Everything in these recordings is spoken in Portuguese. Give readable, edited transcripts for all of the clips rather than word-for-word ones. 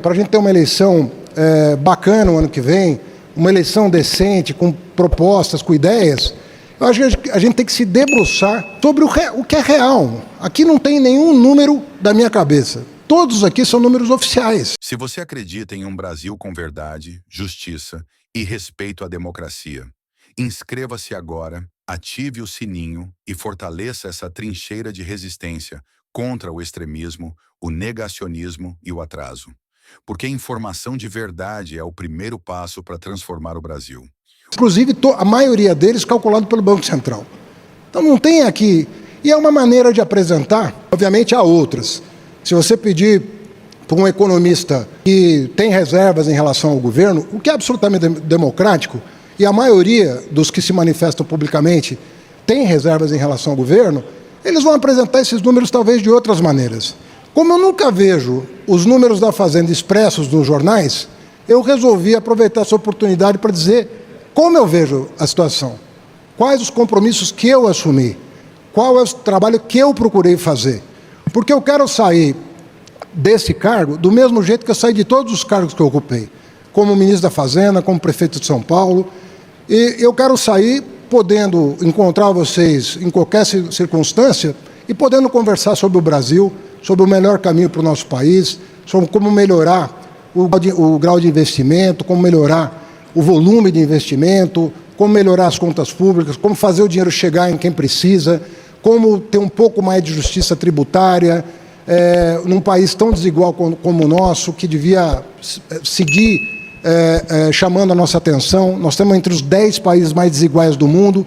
Para a gente ter uma eleição bacana no ano que vem, uma eleição decente, com propostas, com ideias, eu acho que a gente tem que se debruçar sobre o que é real. Aqui não tem nenhum número da minha cabeça. Todos aqui são números oficiais. Se você acredita em um Brasil com verdade, justiça e respeito à democracia, inscreva-se agora, ative o sininho e fortaleça essa trincheira de resistência contra o extremismo, o negacionismo e o atraso. Porque informação de verdade é o primeiro passo para transformar o Brasil. Inclusive, a maioria deles calculado pelo Banco Central. Então não tem aqui... E é uma maneira de apresentar, obviamente há outras. Se você pedir para um economista que tem reservas em relação ao governo, o que é absolutamente democrático, e a maioria dos que se manifestam publicamente tem reservas em relação ao governo, eles vão apresentar esses números talvez de outras maneiras. Como eu nunca vejo os números da Fazenda expressos nos jornais, eu resolvi aproveitar essa oportunidade para dizer como eu vejo a situação, quais os compromissos que eu assumi, qual é o trabalho que eu procurei fazer. Porque eu quero sair desse cargo do mesmo jeito que eu saí de todos os cargos que eu ocupei, como ministro da Fazenda, como prefeito de São Paulo, e eu quero sair podendo encontrar vocês em qualquer circunstância e podendo conversar sobre o Brasil, sobre o melhor caminho para o nosso país, sobre como melhorar o grau de investimento, como melhorar o volume de investimento, como melhorar as contas públicas, como fazer o dinheiro chegar em quem precisa, como ter um pouco mais de justiça tributária, num país tão desigual como o nosso, que devia seguir chamando a nossa atenção. Nós estamos entre os 10 países mais desiguais do mundo.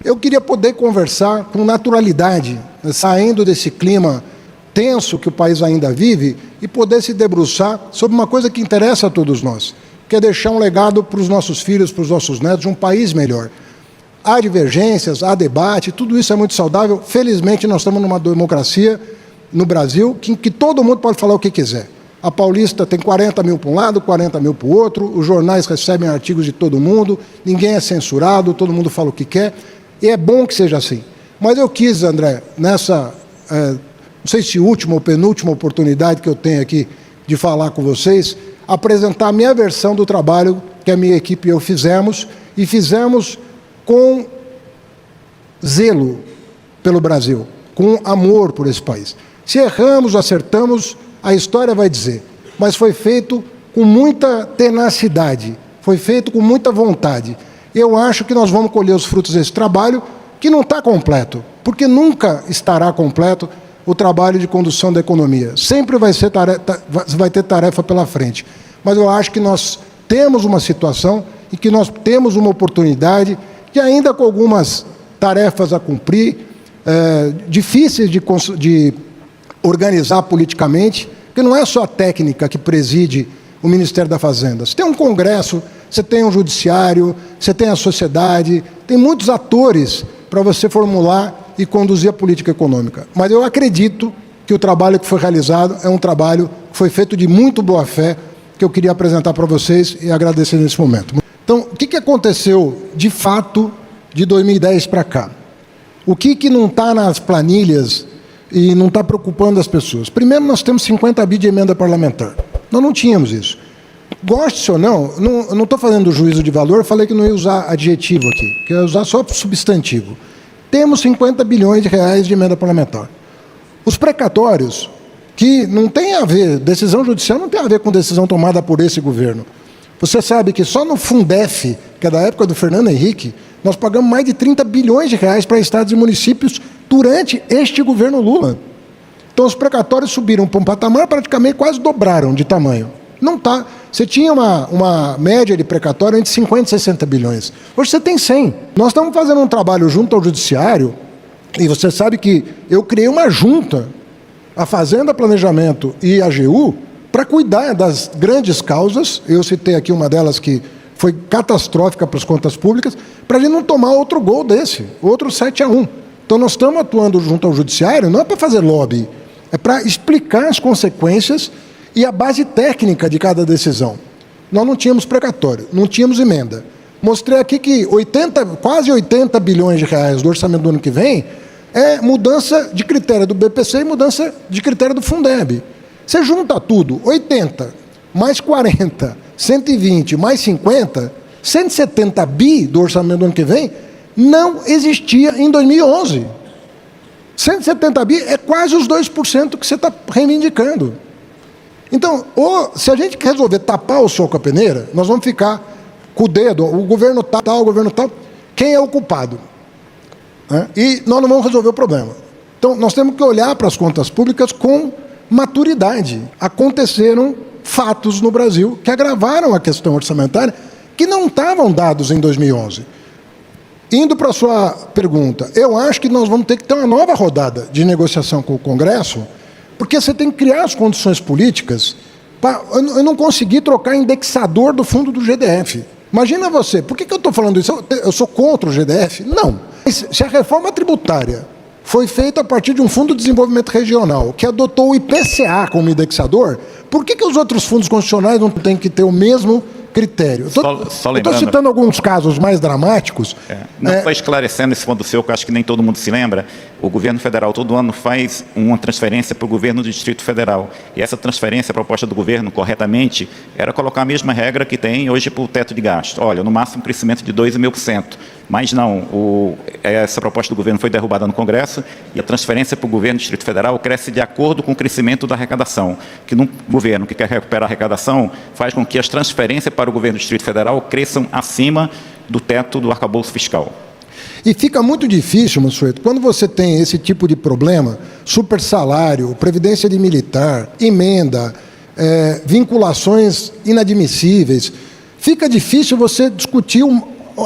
Eu queria poder conversar com naturalidade, saindo desse clima tenso que o país ainda vive, e poder se debruçar sobre uma coisa que interessa a todos nós, que é deixar um legado para os nossos filhos, para os nossos netos, de um país melhor. Há divergências, há debate, tudo isso é muito saudável. Felizmente, nós estamos numa democracia no Brasil que todo mundo pode falar o que quiser. A Paulista tem 40 mil para um lado, 40 mil para o outro, os jornais recebem artigos de todo mundo, ninguém é censurado, todo mundo fala o que quer, e é bom que seja assim. Mas eu quis, André, nessa, não sei se última ou penúltima oportunidade que eu tenho aqui de falar com vocês, apresentar a minha versão do trabalho que a minha equipe e eu fizemos, e fizemos com zelo pelo Brasil, com amor por esse país. Se erramos, acertamos, a história vai dizer, mas foi feito com muita tenacidade, foi feito com muita vontade. Eu acho que nós vamos colher os frutos desse trabalho, que não está completo, porque nunca estará completo o trabalho de condução da economia. Sempre vai ter tarefa pela frente. Mas eu acho que nós temos uma situação em que nós temos uma oportunidade de, ainda com algumas tarefas a cumprir, difíceis de organizar politicamente, porque não é só a técnica que preside o Ministério da Fazenda. Você tem um Congresso, você tem um Judiciário, você tem a sociedade, tem muitos atores para você formular e conduzir a política econômica. Mas eu acredito que o trabalho que foi realizado é um trabalho que foi feito de muito boa fé, que eu queria apresentar para vocês e agradecer nesse momento. Então, o que aconteceu de fato de 2010 para cá? O que não está nas planilhas e não está preocupando as pessoas? Primeiro, nós temos 50 bi de emenda parlamentar. Nós não tínhamos isso. Goste ou não, eu não estou fazendo juízo de valor, eu falei que não ia usar adjetivo aqui, que ia usar só substantivo. Temos 50 bilhões de reais de emenda parlamentar. Os precatórios, que não tem a ver, decisão judicial não tem a ver com decisão tomada por esse governo. Você sabe que só no Fundef, que é da época do Fernando Henrique, nós pagamos mais de 30 bilhões de reais para estados e municípios durante este governo Lula. Então os precatórios subiram para um patamar, praticamente quase dobraram de tamanho. Não está. Você tinha uma média de precatório entre 50 e 60 bilhões. Hoje você tem 100. Nós estamos fazendo um trabalho junto ao Judiciário, e você sabe que eu criei uma junta, a Fazenda, Planejamento e a AGU, para cuidar das grandes causas. Eu citei aqui uma delas que foi catastrófica para as contas públicas, para a gente não tomar outro gol desse, outro 7-1. Então nós estamos atuando junto ao Judiciário, não é para fazer lobby, é para explicar as consequências e a base técnica de cada decisão. Nós não tínhamos precatório, não tínhamos emenda. Mostrei aqui que quase 80 bilhões de reais do orçamento do ano que vem é mudança de critério do BPC e mudança de critério do Fundeb. Você junta tudo, 80, mais 40, 120, mais 50, 170 bi do orçamento do ano que vem, não existia em 2011. 170 bi é quase os 2% que você está reivindicando. Então, se a gente resolver tapar o sol com a peneira, nós vamos ficar com o dedo, o governo tal, o governo tal, quem é o culpado? Né? E nós não vamos resolver o problema. Então, nós temos que olhar para as contas públicas com maturidade. Aconteceram fatos no Brasil que agravaram a questão orçamentária que não estavam dados em 2011. Indo para a sua pergunta, eu acho que nós vamos ter que ter uma nova rodada de negociação com o Congresso, porque você tem que criar as condições políticas. Eu não consegui trocar indexador do fundo do GDF. Imagina você, por que eu estou falando isso? Eu sou contra o GDF? Não. Se a reforma tributária foi feita a partir de um fundo de desenvolvimento regional que adotou o IPCA como indexador, por que os outros fundos constitucionais não têm que ter o mesmo critério? Estou citando alguns casos mais dramáticos. Só esclarecendo esse ponto seu, que eu acho que nem todo mundo se lembra, o governo federal todo ano faz uma transferência para o governo do Distrito Federal. E essa transferência, a proposta do governo, corretamente, era colocar a mesma regra que tem hoje para o teto de gasto. Olha, no máximo um crescimento de 2,5%. Mas não, essa proposta do governo foi derrubada no Congresso e a transferência para o governo do Distrito Federal cresce de acordo com o crescimento da arrecadação. Que num governo que quer recuperar a arrecadação faz com que as transferências para o governo do Distrito Federal cresçam acima do teto do arcabouço fiscal. E fica muito difícil, Mansueto, quando você tem esse tipo de problema, super salário, previdência de militar, emenda, vinculações inadmissíveis, fica difícil você discutir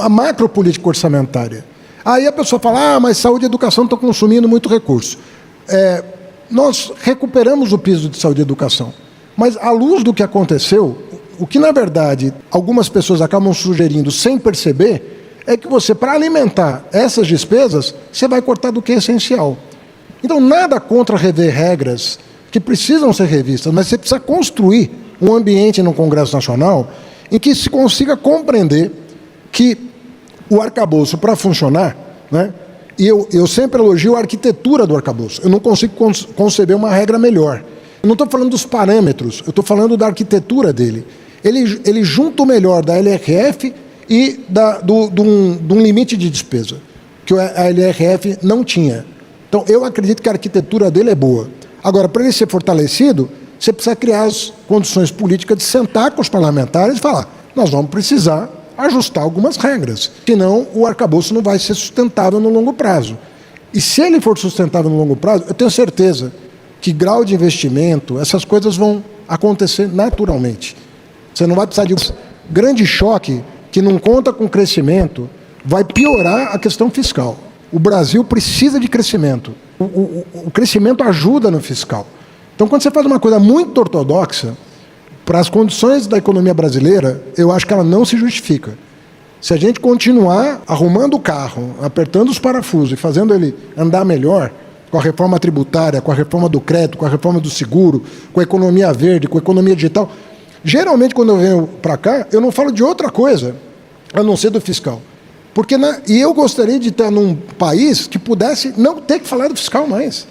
a macropolítica orçamentária. Aí a pessoa fala, mas saúde e educação estão consumindo muito recurso. Nós recuperamos o piso de saúde e educação, mas à luz do que aconteceu, o que na verdade algumas pessoas acabam sugerindo sem perceber, é que você, para alimentar essas despesas, você vai cortar do que é essencial. Então, nada contra rever regras que precisam ser revistas, mas você precisa construir um ambiente no Congresso Nacional em que se consiga compreender que o arcabouço, para funcionar, né, e eu sempre elogio a arquitetura do arcabouço, eu não consigo conceber uma regra melhor. Eu não estou falando dos parâmetros, eu estou falando da arquitetura dele. Ele junta o melhor da LRF e de um limite de despesa, que a LRF não tinha. Então, eu acredito que a arquitetura dele é boa. Agora, para ele ser fortalecido, você precisa criar as condições políticas de sentar com os parlamentares e falar, nós vamos precisar ajustar algumas regras, senão o arcabouço não vai ser sustentável no longo prazo. E se ele for sustentável no longo prazo, eu tenho certeza que grau de investimento, essas coisas vão acontecer naturalmente. Você não vai precisar de um grande choque que não conta com crescimento, vai piorar a questão fiscal. O Brasil precisa de crescimento. O crescimento ajuda no fiscal. Então, quando você faz uma coisa muito ortodoxa, para as condições da economia brasileira, eu acho que ela não se justifica. Se a gente continuar arrumando o carro, apertando os parafusos e fazendo ele andar melhor, com a reforma tributária, com a reforma do crédito, com a reforma do seguro, com a economia verde, com a economia digital, geralmente, quando eu venho para cá, eu não falo de outra coisa, a não ser do fiscal. E eu gostaria de estar num país que pudesse não ter que falar do fiscal mais.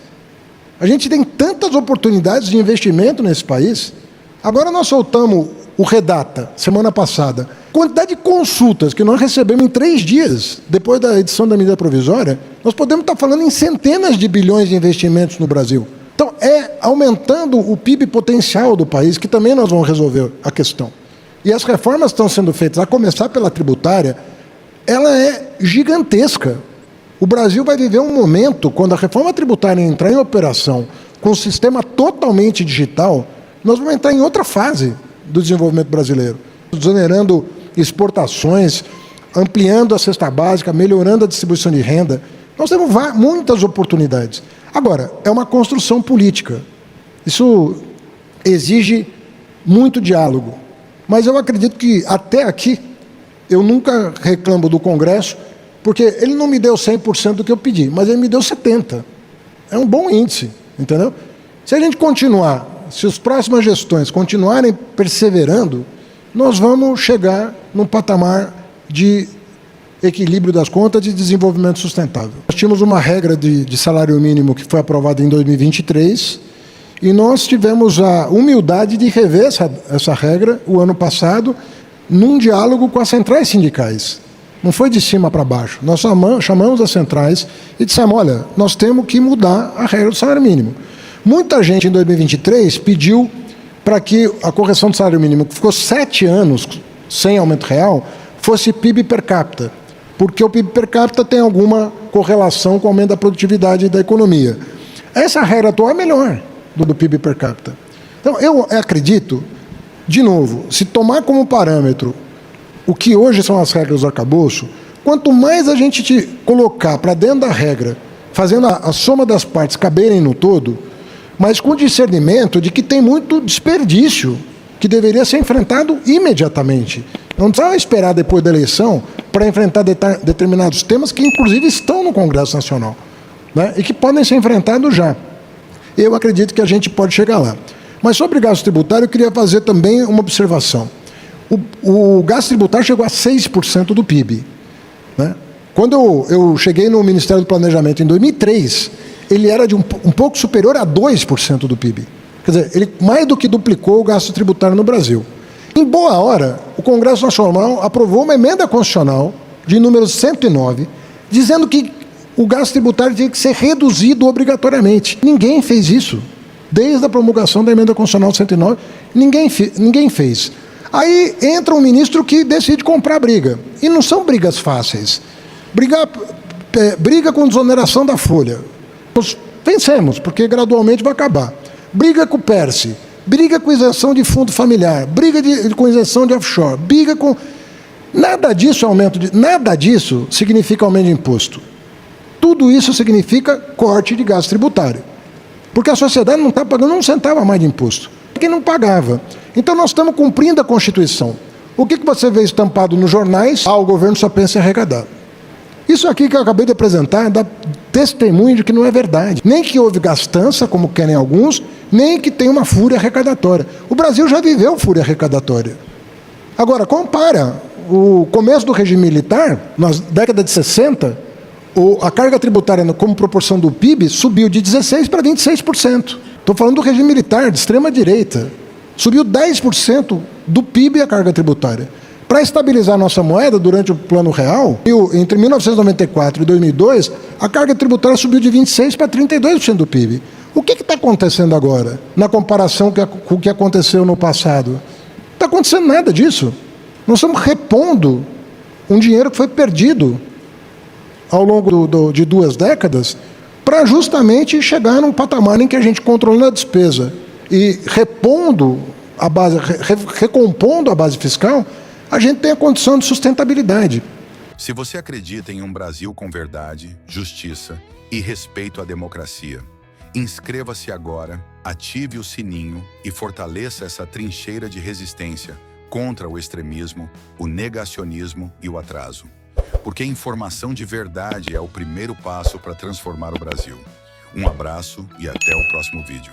A gente tem tantas oportunidades de investimento nesse país. Agora nós soltamos o Redata, semana passada. Quantidade de consultas que nós recebemos em 3 dias, depois da edição da medida provisória, nós podemos estar falando em centenas de bilhões de investimentos no Brasil. Então, aumentando o PIB potencial do país, que também nós vamos resolver a questão. E as reformas estão sendo feitas, a começar pela tributária, ela é gigantesca. O Brasil vai viver um momento, quando a reforma tributária entrar em operação, com um sistema totalmente digital, nós vamos entrar em outra fase do desenvolvimento brasileiro. Desonerando exportações, ampliando a cesta básica, melhorando a distribuição de renda. Nós temos muitas oportunidades. Agora, é uma construção política. Isso exige muito diálogo. Mas eu acredito que, até aqui, eu nunca reclamo do Congresso, porque ele não me deu 100% do que eu pedi, mas ele me deu 70%. É um bom índice, entendeu? Se a gente continuar, se as próximas gestões continuarem perseverando, nós vamos chegar num patamar de equilíbrio das contas e desenvolvimento sustentável. Nós tínhamos uma regra de salário mínimo que foi aprovada em 2023 E nós tivemos a humildade de rever essa regra o ano passado, num diálogo com as centrais sindicais. Não foi de cima para baixo. Nós chamamos as centrais e dissemos, olha, nós temos que mudar a regra do salário mínimo. Muita gente em 2023 pediu para que a correção do salário mínimo, que ficou 7 anos sem aumento real, fosse PIB per capita, porque o PIB per capita tem alguma correlação com o aumento da produtividade da economia. Essa regra atual é melhor do PIB per capita. Então, eu acredito, de novo, se tomar como parâmetro o que hoje são as regras do arcabouço, quanto mais a gente colocar para dentro da regra, fazendo a soma das partes caberem no todo, mas com discernimento de que tem muito desperdício que deveria ser enfrentado imediatamente. Não precisa esperar depois da eleição para enfrentar determinados temas que, inclusive, estão no Congresso Nacional, né, e que podem ser enfrentados já. Eu acredito que a gente pode chegar lá. Mas sobre gasto tributário, eu queria fazer também uma observação. O gasto tributário chegou a 6% do PIB. Né? Quando eu cheguei no Ministério do Planejamento em 2003, ele era de um pouco superior a 2% do PIB. Quer dizer, ele mais do que duplicou o gasto tributário no Brasil. Em boa hora, o Congresso Nacional aprovou uma emenda constitucional de número 109, dizendo que o gasto tributário tinha que ser reduzido obrigatoriamente. Ninguém fez isso. Desde a promulgação da emenda constitucional 109, ninguém fez. Aí entra um ministro que decide comprar briga. E não são brigas fáceis. Briga com desoneração da folha. Nós vencemos, porque gradualmente vai acabar. Briga com o PERSE. Briga com isenção de fundo familiar. Briga com isenção de offshore. Briga com... Nada disso significa aumento de imposto. Tudo isso significa corte de gasto tributário. Porque a sociedade não está pagando um centavo a mais de imposto. Quem não pagava. Então nós estamos cumprindo a Constituição. O que você vê estampado nos jornais? O governo só pensa em arrecadar. Isso aqui que eu acabei de apresentar dá testemunho de que não é verdade. Nem que houve gastança, como querem alguns, nem que tem uma fúria arrecadatória. O Brasil já viveu fúria arrecadatória. Agora, compara o começo do regime militar, na década de 60, a carga tributária como proporção do PIB subiu de 16% para 26%. Estou falando do regime militar, de extrema-direita. Subiu 10% do PIB a carga tributária. Para estabilizar a nossa moeda durante o Plano Real, entre 1994 e 2002, a carga tributária subiu de 26% para 32% do PIB. O que está acontecendo agora, na comparação com o que aconteceu no passado? Não está acontecendo nada disso. Nós estamos repondo um dinheiro que foi perdido ao longo de 2 décadas para justamente chegar num patamar em que a gente controlando a despesa e recompondo a base fiscal, a gente tem a condição de sustentabilidade. Se você acredita em um Brasil com verdade, justiça e respeito à democracia, inscreva-se agora, ative o sininho e fortaleça essa trincheira de resistência contra o extremismo, o negacionismo e o atraso. Porque informação de verdade é o primeiro passo para transformar o Brasil. Um abraço e até o próximo vídeo.